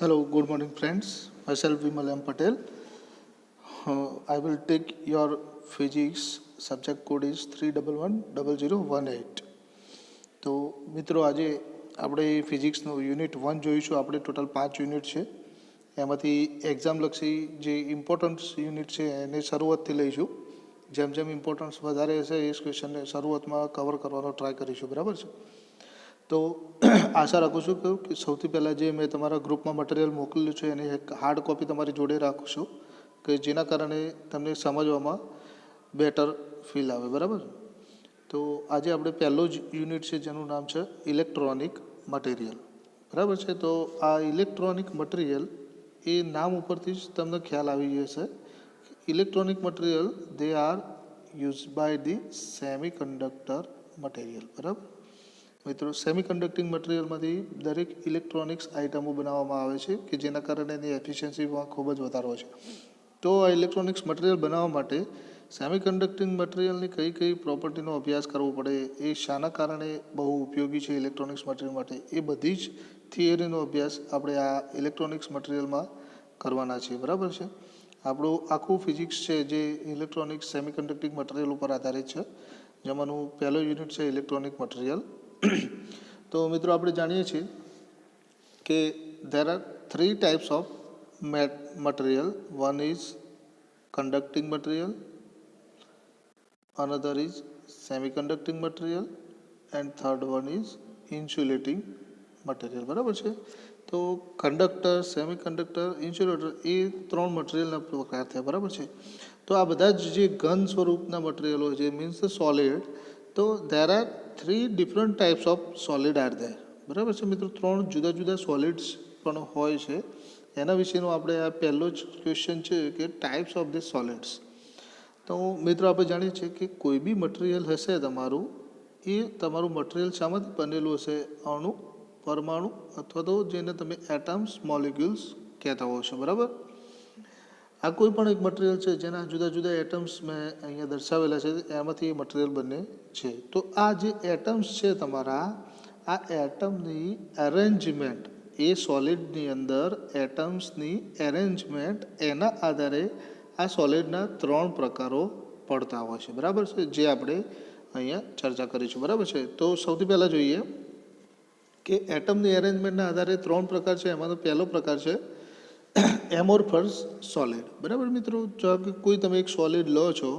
Hello, good morning, friends. Myself Vimal M. Patel. I will take your physics subject code is 3110018. તો મિત્રો આજે આપણે ફિઝિક્સનું unit 1 જોઈશું. આપણે ટોટલ 5 યુનિટ છે, એમાંથી એક્ઝામલક્ષી જે ઇમ્પોર્ટન્સ યુનિટ છે એને શરૂઆતથી લઈશું. જેમ જેમ ઇમ્પોર્ટન્સ વધારે હશે એ ક્વેશ્ચનને શરૂઆતમાં કવર કરવાનો ટ્રાય કરીશું. બરાબર છે? તો આશા રાખું છું કે સૌથી પહેલાં જે મેં તમારા ગ્રુપમાં મટીરિયલ મોકલેલું છે એની એક હાર્ડ કોપી તમારી જોડે રાખશું, કે જેના કારણે તમને સમજવામાં બેટર ફીલ આવે. બરાબર? તો આજે આપણે પહેલો જ યુનિટ છે જેનું નામ છે ઇલેક્ટ્રોનિક મટીરિયલ. બરાબર છે? તો આ ઇલેક્ટ્રોનિક મટીરિયલ એ નામ ઉપરથી જ તમને ખ્યાલ આવી જશે. Electronic material they are use by the semi conductor material. બરાબર મિત્રો, સેમી કન્ડક્ટિંગ મટીરિયલમાંથી દરેક ઇલેક્ટ્રોનિક્સ આઇટમો બનાવવામાં આવે છે કે જેના કારણે એની એફિશિયન્સીમાં ખૂબ જ વધારો છે. તો આ ઇલેક્ટ્રોનિક્સ મટીરિયલ બનાવવા માટે સેમી કન્ડક્ટિંગ મટીરિયલની કઈ કઈ પ્રોપર્ટીનો અભ્યાસ કરવો પડે, એ શાના કારણે બહુ ઉપયોગી છે ઇલેક્ટ્રોનિક્સ મટીરિયલ માટે, એ બધી જ થિયરીનો અભ્યાસ આપણે આ ઇલેક્ટ્રોનિક્સ મટીરિયલમાં કરવાના છીએ. બરાબર છે? આપણું આખું ફિઝિક્સ છે જે ઇલેક્ટ્રોનિક્સ સેમી કન્ડક્ટિંગ મટીરિયલ ઉપર આધારિત છે, જેમાંનું પહેલો યુનિટ છે ઇલેક્ટ્રોનિક મટીરિયલ. તો મિત્રો, આપણે જાણીએ છીએ કે there are three types of material. One is conducting material, another is semiconducting material, and third one is insulating material. બરાબર છે? તો કંડક્ટર, સેમિકન્ડક્ટર, ઇન્સ્યુલેટર એ ત્રણ મટીરિયલના પ્રકાર થયા. બરાબર છે? તો આ બધા જ જે ઘન સ્વરૂપના મટીરિયલો છે, મીન્સ સોલિડ, તો there are three different types of solid are there. બરાબર છે મિત્રો? ત્રણ જુદા જુદા સોલિડ્સ પણ હોય છે. એના વિશેનો આપણે આ પહેલો જ ક્વેશ્ચન છે કે ટાઈપ્સ ઓફ ધી સોલિડ્સ. તો મિત્રો, આપણે જાણીએ છીએ કે કોઈ બી મટીરિયલ હશે તમારું, એ તમારું મટીરિયલ શામાંથી બનેલું હશે? અણુ, પરમાણુ, અથવા તો જેને તમે એટમ્સ, મોલિક્યુલ્સ કહેતા હો છો. બરાબર? આ કોઈ પણ એક મટીરિયલ છે જેના જુદા જુદા એટમ્સ મેં અહીંયા દર્શાવેલા છે, એમાંથી એ મટીરિયલ બને છે. તો આ જે એટમ્સ છે તમારા, આ એટમની એરેન્જમેન્ટ, એ સોલિડની અંદર એટમ્સની એરેન્જમેન્ટ, એના આધારે આ સોલિડના ત્રણ પ્રકારો પડતા હોય છે. બરાબર છે? જે આપણે અહીંયા ચર્ચા કરીશું. બરાબર છે? તો સૌથી પહેલાં જોઈએ કે એટમની એરેન્જમેન્ટના આધારે ત્રણ પ્રકાર છે. એમાંનો પહેલો પ્રકાર છે એમોર્ફસ સોલિડ. બરાબર મિત્રો? જો કે કોઈ તમે એક સોલિડ લો છો,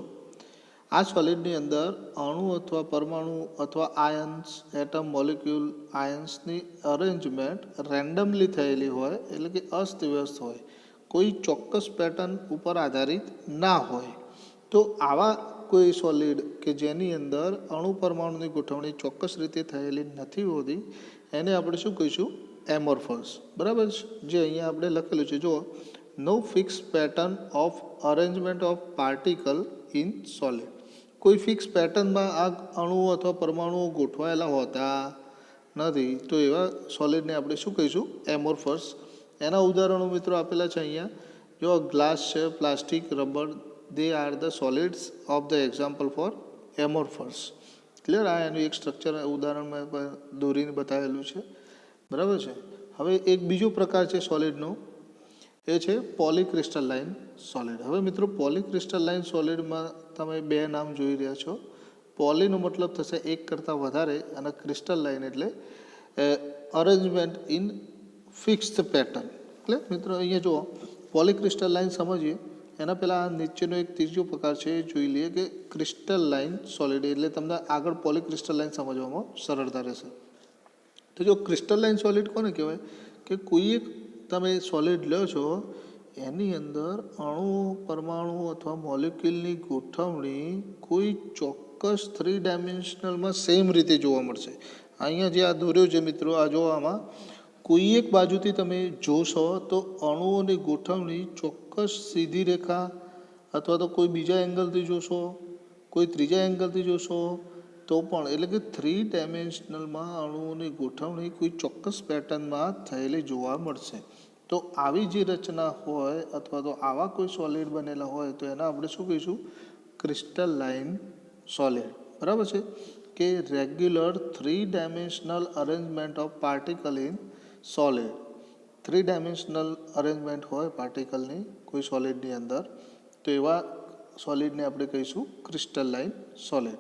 આ સોલિડની અંદર અણુ અથવા પરમાણુ અથવા આયન્સ, એટમ, મોલિક્યુલ, આયન્સની અરેન્જમેન્ટ રેન્ડમલી થયેલી હોય, એટલે કે અસ્તવ્યસ્ત હોય, કોઈ ચોક્કસ પેટર્ન ઉપર આધારિત ના હોય. તો આવા કોઈ સોલિડ કે જેની અંદર અણુ પરમાણુની ગોઠવણી ચોક્કસ રીતે થયેલી નથી હોતી, એને આપણે શું કહીશું? એમોર્ફસ. બરાબર છે? જે અહીંયા આપણે લખેલું છે, જો no fix pattern of arrangement of particle in solid. કોઈ ફિક્સ પેટર્નમાં આ અણુઓ અથવા પરમાણુઓ ગોઠવાયેલા હોતા નથી, તો એવા સોલિડને આપણે શું કહીશું? એમોર્ફસ. એના ઉદાહરણો મિત્રો આપેલા છે અહીંયા. જો ગ્લાસ છે, plastic, rubber, they are the solids of the example for amorphous. Clear? આ એનું એક સ્ટ્રક્ચર ઉદાહરણમાં દોરીને બતાવેલું છે. બરાબર છે? હવે એક બીજો પ્રકાર છે સોલિડનો, એ છે પોલીક્રિસ્ટલાઇન સોલિડ. હવે મિત્રો, પોલીક્રિસ્ટલાઇન સોલિડમાં તમે બે નામ જોઈ રહ્યા છો. પોલીનો મતલબ થશે એક કરતાં વધારે, અને ક્રિસ્ટલાઇન એટલે અરેન્જમેન્ટ ઇન ફિક્સ્ડ પેટર્ન. એટલે મિત્રો અહીંયા જુઓ, પોલીક્રિસ્ટલાઇન સમજીએ એના પહેલાં નીચેનો એક ત્રીજો પ્રકાર છે એ જોઈ લઈએ કે ક્રિસ્ટલાઇન સોલિડ. એટલે તમને આગળ પોલીક્રિસ્ટલાઇન સમજવામાં સરળતા રહેશે. તો જો ક્રિસ્ટલાઇન સોલિડ કોને કહેવાય? કે કોઈ એક તમે સોલિડ લો છો, એની અંદર અણુ, પરમાણુ અથવા મોલિક્યુલની ગોઠવણી કોઈ ચોક્કસ 3 ડાયમેન્શનલમાં સેમ રીતે જોવા મળશે. અહીંયા જે આ દોર્યો છે મિત્રો, આ જો આમાં કોઈ એક બાજુથી તમે જોશો તો અણુઓની ગોઠવણી ચોક્કસ સીધી રેખા, અથવા તો કોઈ બીજા એંગલથી જોશો, કોઈ ત્રીજા એંગલથી જોશો તો પણ, એટલે કે 3 ડાયમેન્શનલમાં અણુઓની ગોઠવણી કોઈ ચોક્કસ પેટર્નમાં થયેલી જોવા મળશે. તો આવી જે રચના હોય, અથવા તો આવા કોઈ સોલિડ બનેલા હોય, તો એના આપણે શું કહીશું? Crystalline solid. બરાબર છે? કે regular 3 dimensional arrangement of particle in solid. 3 dimensional arrangement હોય પાર્ટિકલની કોઈ સોલિડની અંદર, તો એવા સોલિડને આપણે કહીશું ક્રિસ્ટલાઇન સોલિડ.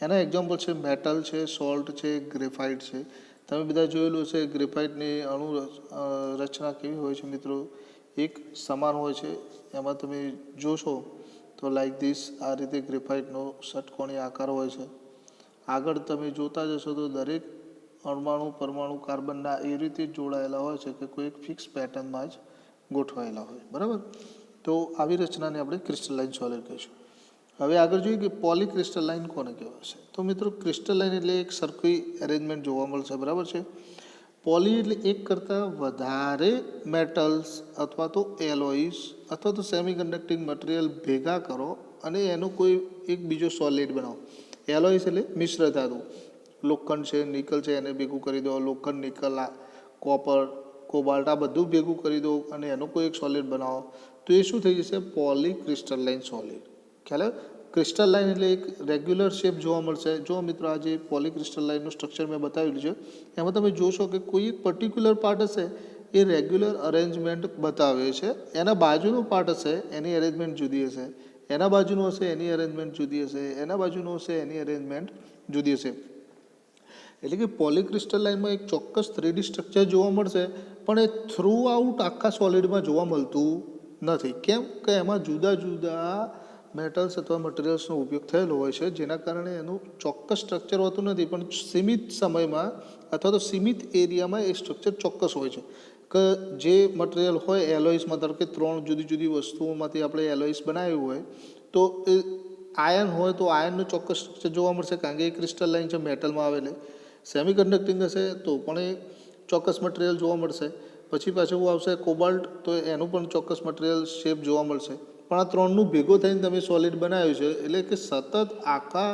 એના એક્ઝામ્પલ છે મેટલ છે, સોલ્ટ છે, ગ્રેફાઇટ છે. તમે બધા જોયેલું છે ગ્રેફાઇટની અણુ રચના કેવી હોય છે મિત્રો, એક સમાન હોય છે. એમાં તમે જોશો તો લાઈક ધીસ, આ રીતે ગ્રેફાઇટનો ષટકોણી આકાર હોય છે. આગળ તમે જોતા જશો તો દરેક અણુમાણુ પરમાણુ કાર્બનના એ રીતે જોડાયેલા હોય છે કે કોઈ એક ફિક્સ પેટર્નમાં જ ગોઠવાયેલા હોય, બરાબર. તો આવી રચનાને આપણે ક્રિસ્ટલાઇન સોલિડ કહીશું. હવે આગળ જોઈએ કે પોલીક્રિસ્ટલાઇન કોને કહેવાય છે. તો મિત્રો ક્રિસ્ટલાઇન એટલે એક સરખી એરેન્જમેન્ટ જોવા મળશે, બરાબર છે. પોલી એટલે એક કરતાં વધારે મેટલ્સ અથવા તો એલોઇસ અથવા તો સેમી કન્ડક્ટિંગ મટીરિયલ ભેગા કરો અને એનો કોઈ એક બીજો સોલિડ બનાવો. એલોઇસ એટલે મિશ્ર ધાતુ, લોખંડ છે, નિકલ છે, એને ભેગું કરી દો. લોખંડ, નિકલ, કોપર, કોબાલ્ટ, આ બધું ભેગું કરી દો અને એનો કોઈ એક સોલિડ બનાવો, તો એ શું થઈ જશે? Polycrystalline solid. ખ્યાલ આવે? ક્રિસ્ટલાઇન એટલે એક રેગ્યુલર શેપ જોવા મળશે. જો મિત્રો આ જે પોલીક્રિસ્ટલાઇનનું સ્ટ્રક્ચર મેં બતાવેલું છે એમાં તમે જોશો કે કોઈ એક પર્ટિક્યુલર પાર્ટ હશે એ રેગ્યુલર અરેન્જમેન્ટ બતાવે છે, એના બાજુનો પાર્ટ હશે એની અરેન્જમેન્ટ જુદી હશે, એના બાજુનું હશે એની અરેન્જમેન્ટ જુદી હશે, એના બાજુનું હશે એની અરેન્જમેન્ટ જુદી હશે. એટલે કે પોલીક્રિસ્ટલાઇનમાં એક ચોક્કસ 3D સ્ટ્રક્ચર જોવા મળશે, પણ એ થ્રુ આઉટ આખા સોલિડમાં જોવા મળતું નથી. કેમ કે એમાં જુદા જુદા મેટલ્સ અથવા મટીરિયલ્સનો ઉપયોગ થયેલો હોય છે, જેના કારણે એનું ચોક્કસ સ્ટ્રક્ચર હોતું નથી, પણ સીમિત સમયમાં અથવા તો સીમિત એરિયામાં એ સ્ટ્રક્ચર ચોક્કસ હોય છે. કે જે મટીરિયલ હોય એલોઇસમાં, ધારો કે 3 જુદી જુદી વસ્તુઓમાંથી આપણે એલોઇસ બનાવ્યું હોય, તો એ આયર્ન હોય તો આયર્નનું ચોક્કસ સ્ટ્રક્ચર જોવા મળશે, કારણ કે એ ક્રિસ્ટલાઇન છે, મેટલમાં આવેલી. સેમી કન્ડક્ટિંગ હશે તો પણ એ ચોક્કસ મટીરિયલ જોવા મળશે. પછી પાછું આવશે કોબાલ્ટ, તો એનું પણ ચોક્કસ મટીરિયલ શેપ જોવા મળશે. પણ આ ત્રણનું ભેગું થઈને તમે સોલિડ બનાવ્યું છે, એટલે કે સતત આખા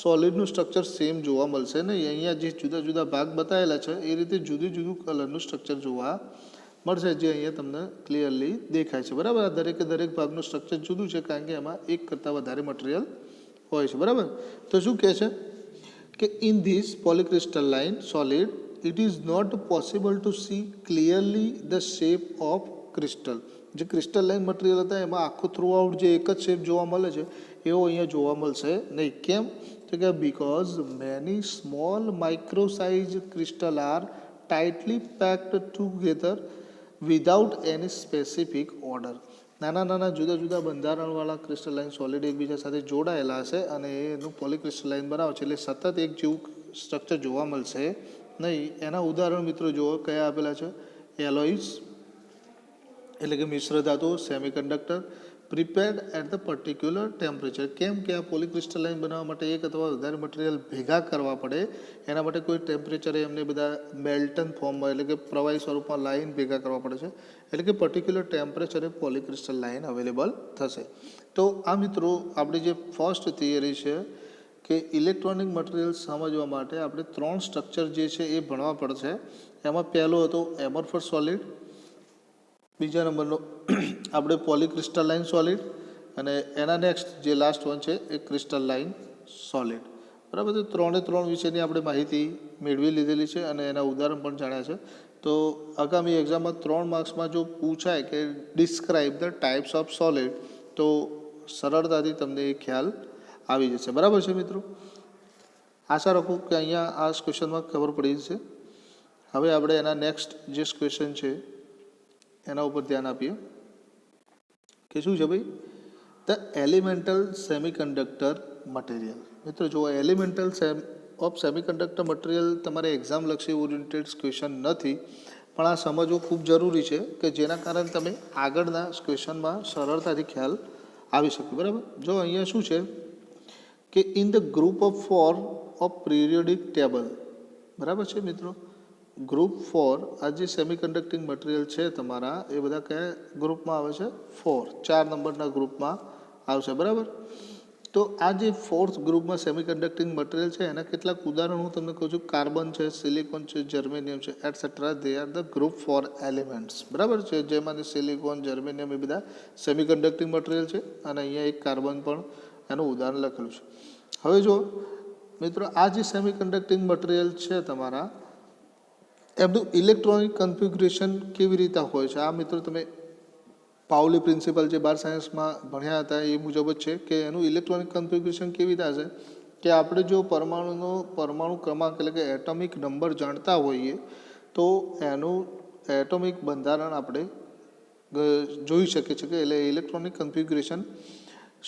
સોલિડનું સ્ટ્રક્ચર સેમ જોવા મળશે નહીં. અહીંયા જે જુદા જુદા ભાગ બતાવેલા છે એ રીતે જુદું જુદું કલરનું સ્ટ્રક્ચર જોવા મળશે, જે અહીંયા તમને ક્લિયરલી દેખાય છે, બરાબર. આ દરેકે દરેક ભાગનું સ્ટ્રક્ચર જુદું છે, કારણ કે એમાં એક કરતાં વધારે મટીરિયલ હોય છે, બરાબર. તો શું કહે છે કે in this polycrystalline solid it is not possible to see clearly the shape of crystal. જે ક્રિસ્ટલાઇન મટીરિયલ હતા એમાં આખું થ્રુ આઉટ જે એક જ શેપ જોવા મળે છે એવો અહીંયા જોવા મળશે નહીં. કેમ? તો કે because many small micro size crystal are tightly packed together without any specific order. નાના નાના જુદા જુદા બંધારણવાળા ક્રિસ્ટલાઇન સોલિડ એકબીજા સાથે જોડાયેલા હશે અને એનું પોલીક્રિસ્ટલાઇન બનાવે છે, એટલે સતત એક જેવું સ્ટ્રક્ચર જોવા મળશે નહીં. એના ઉદાહરણ મિત્રો જુઓ કયા આપેલા છે. એલોઇસ એટલે કે મિશ્ર ધાતુ, semi conductor, prepared at the particular temperature. કેમ કે આ પોલીક્રિસ્ટલાઇન બનાવવા માટે એક અથવા વધારે મટીરિયલ ભેગા કરવા પડે, એના માટે કોઈ ટેમ્પરેચરે એમને બધા મેલ્ટન ફોર્મમાં એટલે કે પ્રવાહી સ્વરૂપમાં લાઈન ભેગા કરવા પડે છે, એટલે કે પર્ટિક્યુલર ટેમ્પરેચરે પોલીક્રિસ્ટલાઇન અવેલેબલ થશે. તો આ મિત્રો આપણી જે ફર્સ્ટ થિયરી છે કે ઇલેક્ટ્રોનિક મટીરિયલ સમજવા માટે આપણે 3 સ્ટ્રક્ચર જે છે એ ભણવા પડશે. એમાં પહેલો હતો એમોર્ફસ સોલિડ, બીજા નંબરનો આપણે પોલીક્રિસ્ટલાઇન સોલિડ, અને એના નેક્સ્ટ જે લાસ્ટ વન છે એ ક્રિસ્ટલાઇન સોલિડ, બરાબર. તો 3 વિશેની આપણે માહિતી મેળવી લીધેલી છે અને એના ઉદાહરણ પણ જાણ્યા છે. તો આગામી એક્ઝામમાં 3 માર્ક્સમાં જો પૂછાય કે describe the types of solid, તો સરળતાથી તમને એ ખ્યાલ આવી જશે, બરાબર છે મિત્રો. આશા રાખું કે અહીંયા આ ક્વેશ્ચનમાં ખબર પડી જશે. હવે આપણે એના નેક્સ્ટ જે ક્વેશ્ચન છે એના ઉપર ધ્યાન આપીએ કે શું છે ભાઈ, ધ એલિમેન્ટલ સેમિકન્ડક્ટર મટીરિયલ. મિત્રો જો એલિમેન્ટલ ઓફ સેમિકન્ડક્ટર મટીરિયલ તમારે એક્ઝામ લક્ષી ઓરિએન્ટેડ ક્વેશ્ચન નથી, પણ આ સમજવું ખૂબ જરૂરી છે કે જેના કારણે તમે આગળના ક્વેશ્ચનમાં સરળતાથી ખ્યાલ આવી શકે, બરાબર. જો અહીંયા શું છે કે in the group of 4 of periodic table, બરાબર છે મિત્રો. ગ્રુપ 4 આ જે સેમિકન્ડક્ટિંગ મટીરિયલ છે તમારા, એ બધા કયા ગ્રુપમાં આવે છે? 4 નંબરના ગ્રુપમાં આવશે, બરાબર. તો આ જે 4th ગ્રુપમાં સેમિકન્ડક્ટિંગ મટીરિયલ છે એના કેટલાક ઉદાહરણ હું તમને કહું છું. કાર્બન છે, સિલિકોન છે, જર્મેનિયમ છે, etcetera. They are the group 4 elements, બરાબર છે. જેમાંથી સિલિકોન, જર્મેનિયમ એ બધા સેમિકન્ડક્ટિંગ મટીરિયલ છે, અને અહીંયા એક કાર્બન પણ એનું ઉદાહરણ લખેલું છે. હવે જો મિત્રો આ જે સેમિકન્ડક્ટિંગ મટીરિયલ છે તમારા, એમનું ઇલેક્ટ્રોનિક કન્ફિગ્યુરેશન કેવી રીતે હોય છે? આ મિત્રો તમે પાઉલી પ્રિન્સિપલ જે બાર સાયન્સમાં ભણ્યા હતા એ મુજબ જ છે કે એનું ઇલેક્ટ્રોનિક કન્ફિગ્યુરેશન કેવી રીતે હશે કે આપણે જો પરમાણુ ક્રમાંક એટલે કે એટોમિક નંબર જાણતા હોઈએ તો એનું એટોમિક બંધારણ આપણે જોઈ શકીએ છીએ કે એટલે ઇલેક્ટ્રોનિક કન્ફિગ્યુરેશન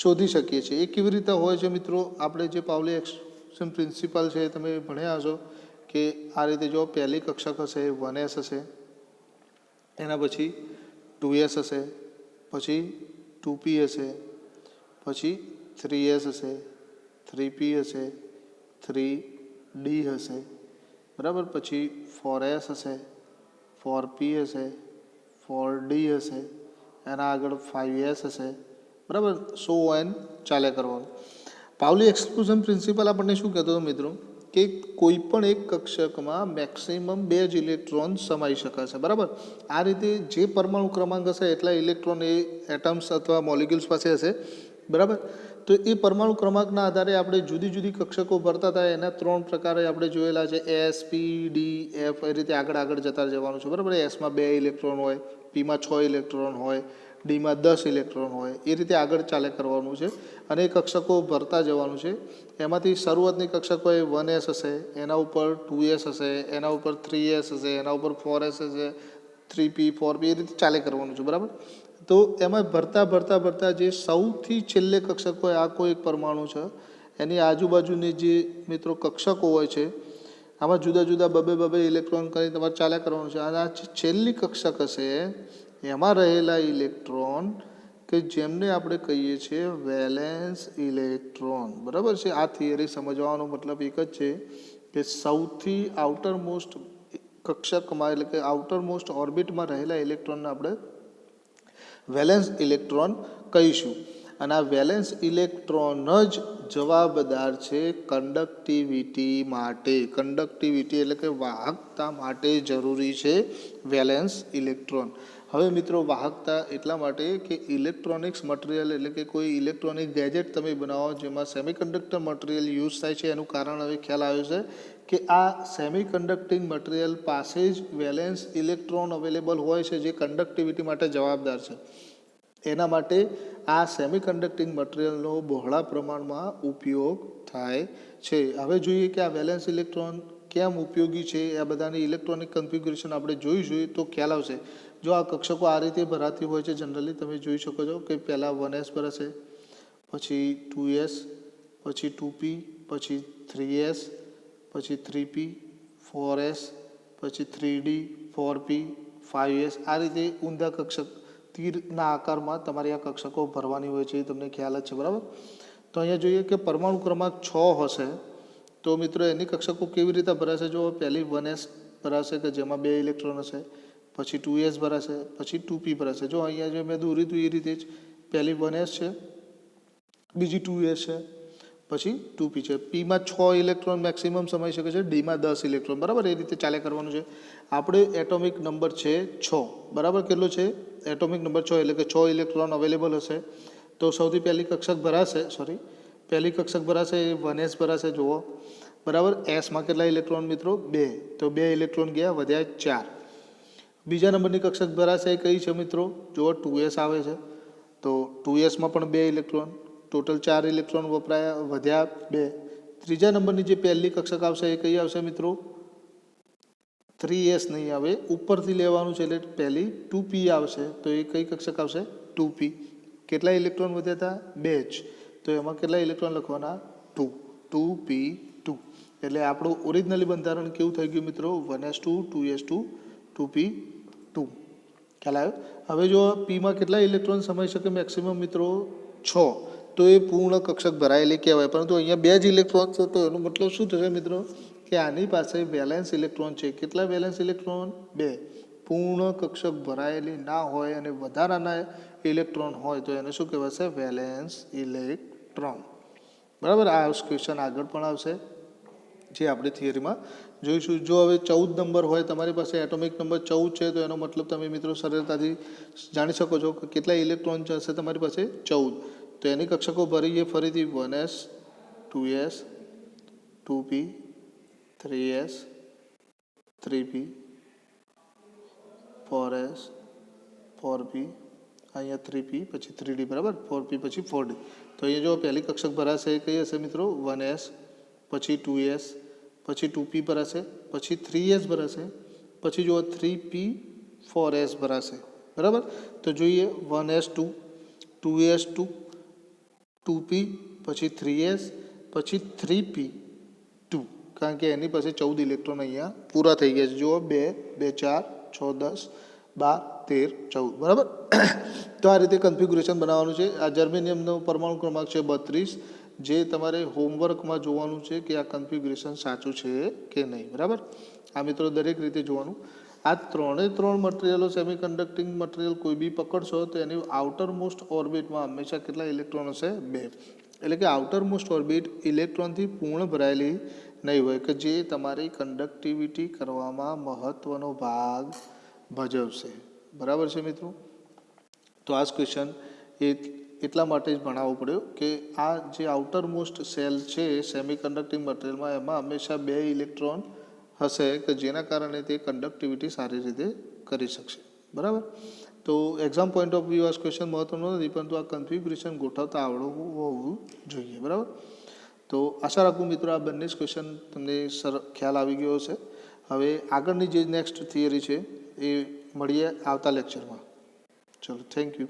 શોધી શકીએ છીએ. એ કેવી રીતે હોય છે મિત્રો? આપણે જે પાઉલી એક્શન પ્રિન્સિપલ છે તમે ભણ્યા હશો કે આ રીતે જો પહેલી કક્ષક હશે 1s હશે, એના પછી 2s હશે, પછી 2p હશે, પછી 3s હશે, 3p હશે, 3d હશે, બરાબર. પછી 4s હશે, 4p હશે, 4d હશે, એના આગળ 5s હશે, બરાબર. સો એન ચાલ્યા કરવાનું. પાઉલી એક્સક્લુઝન પ્રિન્સિપલ આપણને શું કહેતો હતો મિત્રો કે કોઈ પણ એક કક્ષકમાં મેક્સિમમ 2 જ ઇલેક્ટ્રોન સમાઈ શકાશે, બરાબર. આ રીતે જે પરમાણુ ક્રમાંક હશે એટલા ઇલેક્ટ્રોન એ એટમ્સ અથવા મોલિક્યુલ્સ પાસે હશે, બરાબર. તો એ પરમાણુ ક્રમાંકના આધારે આપણે જુદી જુદી કક્ષકો ભરતા હતા. એના 3 પ્રકારે આપણે જોયેલા છે, એસ, પી, ડી, એફ. એ રીતે આગળ આગળ જતા જવાનું છે, બરાબર. એસમાં 2 ઇલેક્ટ્રોન હોય, પીમાં 6 ઇલેક્ટ્રોન હોય, ડીમાં 10 ઇલેક્ટ્રોન હોય. એ રીતે આગળ ચાલે કરવાનું છે અને એ કક્ષકો ભરતા જવાનું છે. એમાંથી શરૂઆતની કક્ષકો એ 1s હશે, એના ઉપર 2s હશે, એના ઉપર 3s હશે, એના ઉપર 4s હશે, 3p, 4p, એ રીતે ચાલે કરવાનું છે, બરાબર. તો એમાં ભરતા ભરતા ભરતા જે સૌથી છેલ્લે કક્ષક હોય આ કોઈ એક પરમાણુ છે, એની આજુબાજુની જે મિત્રો કક્ષકો હોય છે આમાં જુદા જુદા બબે ઇલેક્ટ્રોન કરીને તમારે ચાલ્યા કરવાનું છે. અને આ છેલ્લી કક્ષક હશે એમાં રહેલા ઇલેક્ટ્રોન કે જેમને આપણે કહીએ છીએ વેલેન્સ ઇલેક્ટ્રોન, બરાબર છે. આ થિયરી સમજવાનો મતલબ એક જ છે કે સૌથી આઉટર મોસ્ટ કક્ષકમાં એટલે કે આઉટર મોસ્ટ ઓર્બિટમાં રહેલા ઇલેક્ટ્રોનને આપણે વેલેન્સ ઇલેક્ટ્રોન કહીશું. અને આ વેલેન્સ ઇલેક્ટ્રોન જ જવાબદાર છે કંડક્ટિવિટી માટે. કંડક્ટિવિટી એટલે કે વાહકતા માટે જરૂરી છે વેલેન્સ ઇલેક્ટ્રોન. હવે મિત્રો વાહકતા એટલા માટે કે ઇલેક્ટ્રોનિક્સ મટીરિયલ એટલે કે કોઈ ઇલેક્ટ્રોનિક ગેજેટ તમે બનાવો જેમાં સેમિકન્ડક્ટર મટીરિયલ યુઝ થાય છે, એનું કારણ હવે ખ્યાલ આવ્યો છે કે આ સેમિકન્ડક્ટિંગ મટીરિયલ પાસે જ વેલેન્સ ઇલેક્ટ્રોન અવેલેબલ હોય છે જે કંડક્ટિવિટી માટે જવાબદાર છે. એના માટે આ સેમિકન્ડક્ટિંગ મટીરિયલનો બહોળા પ્રમાણમાં ઉપયોગ થાય છે. હવે જોઈએ કે આ વેલેન્સ ઇલેક્ટ્રોન કેમ ઉપયોગી છે. આ બધાની ઇલેક્ટ્રોનિક કન્ફિગ્યુરેશન આપણે જોઈશું તો ખ્યાલ આવશે. જો આ કક્ષકો આ રીતે ભરાતી હોય છે જનરલી તમે જોઈ શકો છો કે પહેલાં 1s ભરાશે, પછી 2s, પછી 2p, પછી 3s, પછી 3p, 4s, પછી 3d, 4p, 5s. આ રીતે ઊંધા કક્ષક તીરના આકારમાં તમારી આ કક્ષકો ભરવાની હોય છે, એ તમને ખ્યાલ જ છે, બરાબર. તો અહીંયા જોઈએ કે પરમાણુ ક્રમાંક 6 હશે તો મિત્રો એની કક્ષકો કેવી રીતે ભરાશે? જો પહેલી 1s ભરાશે કે જેમાં 2 ઇલેક્ટ્રોન હશે, પછી 2s ભરાશે, પછી 2p ભરાશે. જો અહીંયા જે મેં દોર્યું હતું એ રીતે જ પહેલી 1s છે, બીજી 2s છે, પછી 2p છે. પીમાં 6 ઇલેક્ટ્રોન મેક્સિમમ સમાઈ શકે છે, ડીમાં 10 ઇલેક્ટ્રોન, બરાબર. એ રીતે ચાલે કરવાનું છે. આપણે એટોમિક નંબર છે 6, બરાબર. કેટલો છે? એટોમિક નંબર 6 એટલે કે 6 ઇલેક્ટ્રોન અવેલેબલ હશે. તો સૌથી પહેલી કક્ષક ભરાશે, પહેલી કક્ષક ભરાશે એ 1s ભરાશે, જુઓ, બરાબર. એસમાં કેટલા ઇલેક્ટ્રોન મિત્રો? 2. તો 2 ઇલેક્ટ્રોન ગયા, વધ્યા 4. બીજા નંબરની કક્ષક ભરાશે એ કઈ છે મિત્રો? જુઓ 2s આવે છે તો 2sમાં પણ 2 ઇલેક્ટ્રોન, ટોટલ 4 ઇલેક્ટ્રોન વપરાયા, વધ્યા 2. ત્રીજા નંબરની જે પહેલી કક્ષક આવશે એ કઈ આવશે મિત્રો? 3s નહીં આવે, ઉપરથી લેવાનું છે એટલે પહેલી 2p આવશે. તો એ કઈ કક્ષક આવશે? 2p. કેટલા ઇલેક્ટ્રોન વધ્યા હતા? 2 જ. તો એમાં કેટલા ઇલેક્ટ્રોન લખવાના? 2. 2p2. એટલે આપણું ઓરિજિનલી બંધારણ કેવું થઈ ગયું મિત્રો? 1s2 2s2 2p2. ખ્યાલ આવ્યો? હવે જો પીમાં કેટલા ઇલેક્ટ્રોન સમાઈ શકે મેક્સિમમ મિત્રો? 6. તો એ પૂર્ણ કક્ષક ભરાયેલી કહેવાય. પરંતુ અહીંયા 2 જ ઇલેક્ટ્રોન છે તો એનો મતલબ શું થશે મિત્રો કે આની પાસે વેલેન્સ ઇલેક્ટ્રોન છે. કેટલા વેલેન્સ ઇલેક્ટ્રોન? 2. પૂર્ણ કક્ષક ભરાયેલી ના હોય અને વધારાના ઇલેક્ટ્રોન હોય તો એને શું કહેવાશે? વેલેન્સ ઇલેક્ટ્રોન, બરાબર. આ ક્વેશ્ચન આગળ પણ આવશે જે આપણે થિયરીમાં જોઈશું. જો હવે 14 નંબર હોય તમારી પાસે, એટોમિક નંબર 14 છે તો એનો મતલબ તમે મિત્રો સરળતાથી જાણી શકો છો કે કેટલા ઇલેક્ટ્રોન હશે તમારી પાસે? 14. તો એની કક્ષકો ભરીએ ફરીથી 1s, 2s, 2p, 3s, 3p, 4s 4p અહીંયા 3p પછી 3d બરાબર 4p પછી 4d તો અહીંયા જો પહેલી કક્ષક ભરાશે એ કઈ હશે મિત્રો 1s પછી 2s પછી 2p ભરાશે પછી 3s ભરાશે પછી જો 3p 4s ભરાશે બરાબર તો જોઈએ 1s2 2s2 2p પછી 3s પછી 3p2 કારણ કે એની પાસે 14 ઇલેક્ટ્રોન અહીંયા પૂરા થઈ ગયા છે જુઓ 2 2 4 6 10 12 13 14 બરાબર તો આ રીતે કન્ફિગ્યુરેશન બનાવવાનું છે આ જર્મેનિયમનો પરમાણુ ક્રમાંક છે 32 જે તમારે હોમવર્કમાં જોવાનું છે કે આ કન્ફિગ્યુરેશન સાચું છે કે નહીં બરાબર આ મિત્રો દરેક રીતે જોવાનું આ ત્રણ મટીરિયલો સેમી કન્ડક્ટિંગ મટીરિયલ કોઈ બી પકડશો તો એની આઉટર મોસ્ટ ઓર્બિટમાં હંમેશા કેટલા ઇલેક્ટ્રોન હશે 2 એટલે કે આઉટર મોસ્ટ ઓર્બિટ ઇલેક્ટ્રોનથી પૂર્ણ ભરાયેલી નહીં હોય કે જે તમારી કન્ડક્ટિવિટી કરવામાં મહત્વનો ભાગ ભજવશે બરાબર છે મિત્રો તો આ ક્વેશ્ચન એટલા માટે જ ભણાવવો પડ્યો કે આ જે આઉટર મોસ્ટ સેલ છે સેમી કન્ડક્ટિંગ મટીરિયલમાં એમાં હંમેશા 2 ઇલેક્ટ્રોન હશે કે જેના કારણે તે કન્ડક્ટિવિટી સારી રીતે કરી શકશે બરાબર તો એક્ઝામ પોઈન્ટ ઓફ વ્યૂ આ ક્વેશ્ચન મહત્વનો નથી પરંતુ આ કન્ફિગ્યુરેશન ગોઠવતા આવડવું હોવું જોઈએ બરાબર તો આશા રાખું મિત્રો આ બંને ક્વેશ્ચન તમને ખ્યાલ આવી ગયો હશે હવે આગળની જે નેક્સ્ટ થિયરી છે એ મળીએ આવતા લેક્ચરમાં ચલો થેન્ક યુ